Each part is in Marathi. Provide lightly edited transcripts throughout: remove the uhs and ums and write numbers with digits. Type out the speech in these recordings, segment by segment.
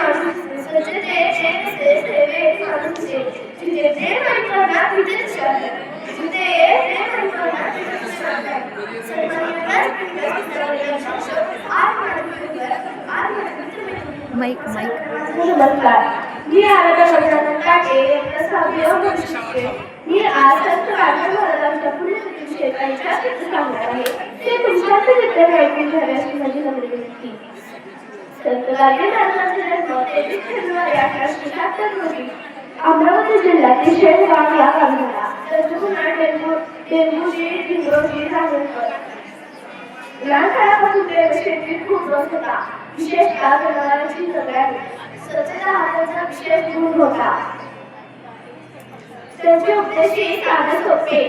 माणूस स्वच्छतेचे नसते सेवेचे माणूस जिथे प्रेम आणि करुणा तिथेच शांती जिथे प्रेम आणि करुणा तिथेच शांती सन्माननीय नमस्कार. मी आराध्या गजानन काटे मी आज संत गाडगे महाराजांच्या पुण्यतिथीविषयी काही सांगणार आहे. ते तुमच्याच चित्र ऐकून घ्यावे अशी माझी नम्र विनंती. संत गाडगे महाराजांचा जन्म 23 फेब्रुवारी 1876 रोजी अमरावती जिल्ह्यातील शेळगाव या गावी झाला. त्यांचे पुन्हा डेंगूजी ढिंगरोजी जांभेकर. लहानपणापासून ते शेतीत खूप रस होता. विशेषतः जनावरांची जगण्यात स्वच्छता हा त्यांचा विशेष गुण होता. त्यांचे उपदेशही साधे सोपे.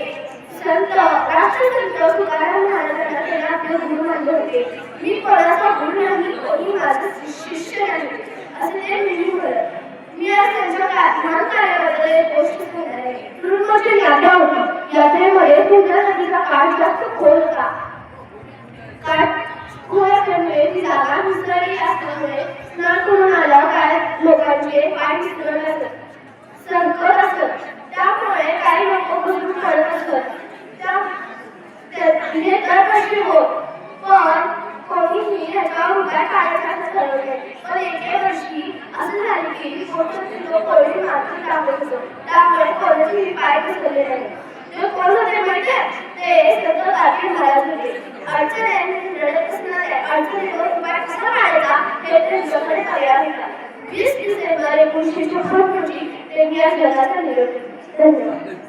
राष्ट्रसंत तुकाराम महाराजांना त्यांना आपले गुरु मानले होते. मी कोणाचा गुरु नाही, कोणी माझा शिष्य नाही असे ते नेहमी म्हणत. मी आज त्यांच्या महान कार्याबद्दल एक गोष्ट सांगणार आहे. तुरुंगाची यात्रा होती. यात्रेमध्ये पूजा नदीचा काठ जास्त खोल होता. खोल असल्यामुळे ती जागा विसरली असल्यामुळे स्नान करून आल्यावर काय लोकांचे पाय विसरले असत, संकट असत. त्यामुळे काही लोक घसरून पडत असत. हे दरवर्षी होत, पण कोणीही ह्याच्यावर उपाय काढण्याचं ठरवले. पण एके वर्षी असं झाले की कोणत्याचे लोक कोळी माती टाकत होतो. त्यामुळे कोणाचेही पाय घसरले नाही. जे कोण होते म्हणजे ते संत गाडगे महाराज होते. अडचणीवर उपाय कसा काढायचा हे त्यांच्याकडे पर्याय होता. 20 डिसेंबर 1956 रोजी त्यांनी या जगाचा निरोप दिला. धन्यवाद.